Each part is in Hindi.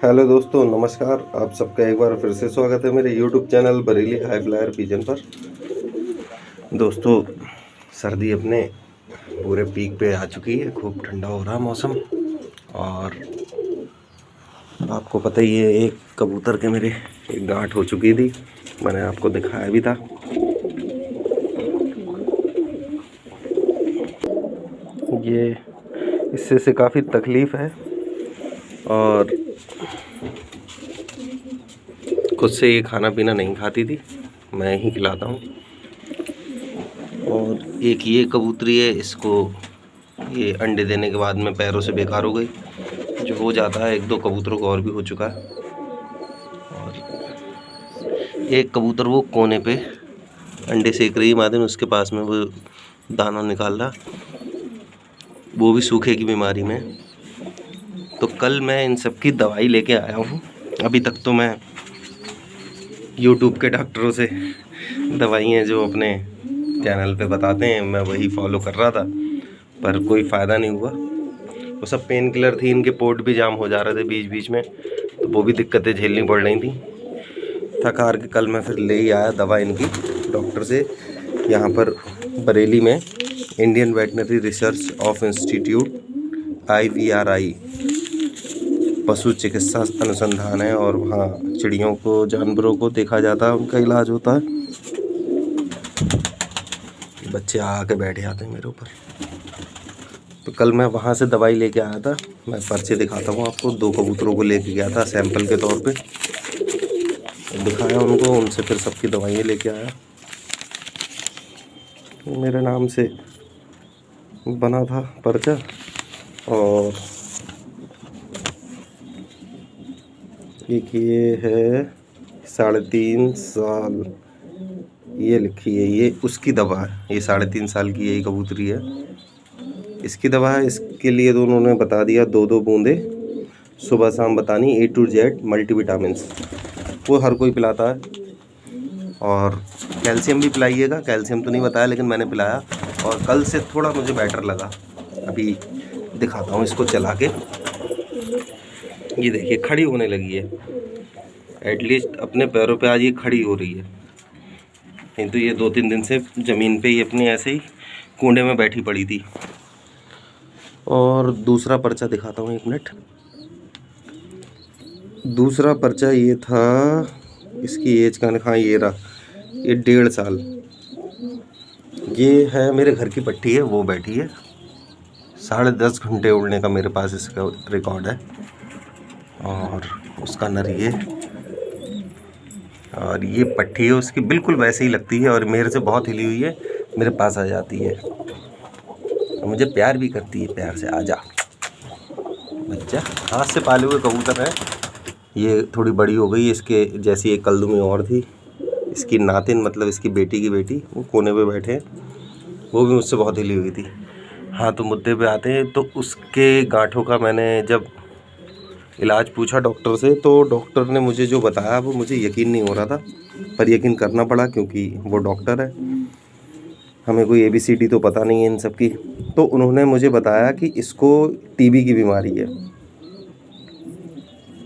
हेलो दोस्तों, नमस्कार। आप सबका एक बार फिर से स्वागत है मेरे YouTube channel Bareilly high flyer pigeon पर। दोस्तों, सर्दी अपने पूरे पीक पे आ चुकी है। खूब ठंडा हो रहा मौसम। और आपको पता ही है, एक कबूतर के मेरे एक गांठ हो चुकी थी। मैंने आपको दिखाया भी था। ये इससे से काफ़ी तकलीफ़ है और खुद से ये खाना पीना नहीं खाती थी, मैं ही खिलाता हूँ। और एक ये कबूतरी है, इसको ये अंडे देने के बाद में पैरों से बेकार हो गई। जो हो जाता है, एक दो कबूतरों को और भी हो चुका है। और एक कबूतर वो कोने पे अंडे सेक रही मादिन, उसके पास में वो दाना निकाल रहा, वो भी सूखे की बीमारी में। तो कल मैं इन सब की दवाई लेके आया हूँ। अभी तक तो मैं यूट्यूब के डॉक्टरों से दवाइयाँ जो अपने चैनल पे बताते हैं, मैं वही फॉलो कर रहा था, पर कोई फ़ायदा नहीं हुआ। वो सब पेन किलर थी, इनके पोर्ट भी जाम हो जा रहे थे बीच बीच में, तो वो भी दिक्कतें झेलनी पड़ रही थी। थक हार के कल मैं फिर ले ही आया दवा इनकी डॉक्टर से। यहाँ पर बरेली में Indian veterinary research of institute IVRI पशु चिकित्सा अनुसंधान है, और वहाँ चिड़ियों को, जानवरों को देखा जाता है, उनका इलाज होता है। बच्चे आके बैठ जाते हैं मेरे ऊपर। तो कल मैं वहाँ से दवाई लेके आया था। मैं पर्चे दिखाता हूँ आपको। 2 कबूतरों को लेके गया था सैंपल के तौर पे, दिखाया उनको, उनसे फिर सबकी दवाइयाँ लेके आया। मेरे नाम से बना था पर्चा, और एक ये है 3.5 साल, ये लिखी है, ये उसकी दवा है। ये 3.5 साल की यही कबूतरी है, इसकी दवा है। इसके लिए तो उन्होंने बता दिया 2-2 बूंदे सुबह शाम बतानी, A to Z मल्टीविटामिन्स, वो हर कोई पिलाता है। और कैल्शियम भी पिलाइएगा। कैल्शियम तो नहीं बताया, लेकिन मैंने पिलाया, और कल से थोड़ा मुझे बेटर लगा। अभी दिखाता हूँ इसको चला के। ये देखिए, खड़ी होने लगी है, एटलीस्ट अपने पैरों पे आज ये खड़ी हो रही है। नहीं तो ये 2-3 दिन से ज़मीन पे ही अपनी ऐसे ही कूंडे में बैठी पड़ी थी। और दूसरा पर्चा दिखाता हूँ, 1 मिनट। दूसरा पर्चा ये था, इसकी एज का, हाँ ये रहा, ये 1.5 साल। ये है मेरे घर की पट्टी है, वो बैठी है। 10.5 घंटे उड़ने का मेरे पास इसका रिकॉर्ड है। और उसका नर ये, और ये पट्टी है उसकी, बिल्कुल वैसे ही लगती है, और मेरे से बहुत हिली हुई है, मेरे पास आ जाती है, मुझे प्यार भी करती है, प्यार से आजा बच्चा। हाथ से पाले हुए कबूतर है। ये थोड़ी बड़ी हो गई, इसके जैसी एक कल्दू में और थी। इसकी नातिन, मतलब इसकी बेटी की बेटी, वो कोने पे बैठे हैं, वो भी मुझसे बहुत हिली हुई थी। हाँ, तो मुद्दे पे आते हैं। तो उसके गांठों का मैंने जब इलाज पूछा डॉक्टर से, तो डॉक्टर ने मुझे जो बताया वो मुझे यकीन नहीं हो रहा था, पर यकीन करना पड़ा क्योंकि वो डॉक्टर है। हमें कोई ABCD तो पता नहीं है इन सब की। तो उन्होंने मुझे बताया कि इसको TB की बीमारी है।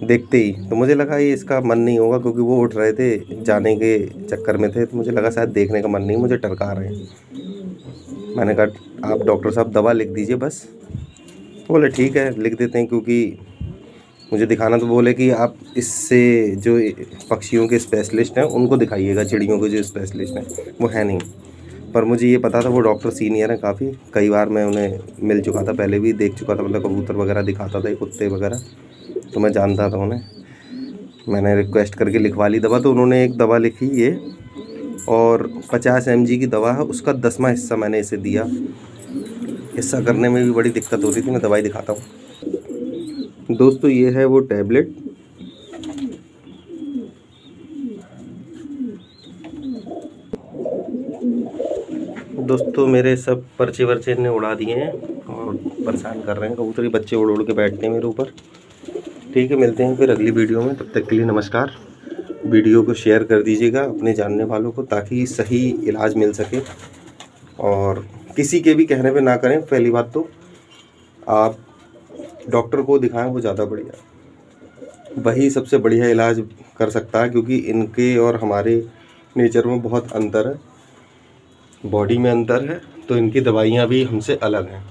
देखते ही तो मुझे लगा ये इसका मन नहीं होगा, क्योंकि वो उठ रहे थे, जाने के चक्कर में थे, तो मुझे लगा शायद देखने का मन नहीं, मुझे टरका रहे हैं। मैंने कहा आप डॉक्टर साहब दवा लिख दीजिए बस। तो बोले ठीक है, लिख देते हैं, क्योंकि मुझे दिखाना। तो बोले कि आप इससे जो पक्षियों के स्पेशलिस्ट हैं उनको दिखाइएगा, चिड़ियों के जो स्पेशलिस्ट हैं वो है नहीं। पर मुझे ये पता था वो डॉक्टर सीनियर हैं काफ़ी, कई बार मैं उन्हें मिल चुका था, पहले भी देख चुका था, मतलब कबूतर वगैरह दिखाता था, कुत्ते वगैरह, तो मैं जानता था उन्हें। मैंने रिक्वेस्ट करके लिखवा ली दवा। तो उन्होंने एक दवा लिखी ये, और 50 mg की दवा है, उसका 10वां हिस्सा मैंने इसे दिया। हिस्सा करने में भी बड़ी दिक्कत हो रही थी। मैं दवाई दिखाता हूँ दोस्तों, ये है वो टैबलेट। दोस्तों, मेरे सब पर्चे वर्चे ने उड़ा दिए हैं और परेशान कर रहे हैं। कबूतरी बच्चे उड़ उड़ के बैठते हैं मेरे ऊपर। ठीक है, मिलते हैं फिर अगली वीडियो में, तब तक के लिए नमस्कार। वीडियो को शेयर कर दीजिएगा अपने जानने वालों को, ताकि सही इलाज मिल सके। और किसी के भी कहने पे ना करें। पहली बात तो आप डॉक्टर को दिखाएं, वो ज़्यादा बढ़िया। वही सबसे बढ़िया इलाज कर सकता है, क्योंकि इनके और हमारे नेचर में बहुत अंतर है, बॉडी में अंतर है, तो इनकी दवाइयाँ भी हमसे अलग हैं।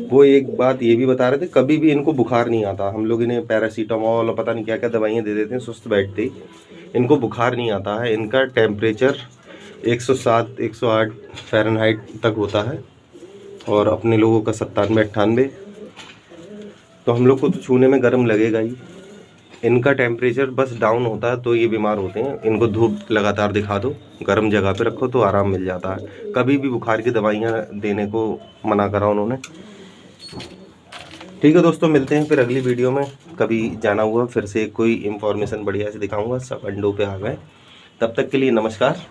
वो एक बात ये भी बता रहे थे, कभी भी इनको बुखार नहीं आता। हम लोग इन्हें पैरासीटामोल और पता नहीं क्या क्या दवाइयाँ दे देते हैं सुस्त बैठते ही, इनको बुखार नहीं आता है। इनका टेम्परेचर 107 108 फ़ारेनहाइट तक होता है और अपने लोगों का 97 98। तो हम लोग को तो छूने में गर्म लगेगा ही। इनका टेम्परेचर बस डाउन होता है तो ये बीमार होते हैं। इनको धूप लगातार दिखा दो, गर्म जगह पे रखो तो आराम मिल जाता है। कभी भी बुखार की दवाइयाँ देने को मना करा उन्होंने। ठीक है दोस्तों, मिलते हैं फिर अगली वीडियो में। कभी जाना हुआ फिर से कोई इन्फॉर्मेशन बढ़िया से दिखाऊंगा। सब अंडों पे आ गए। तब तक के लिए नमस्कार।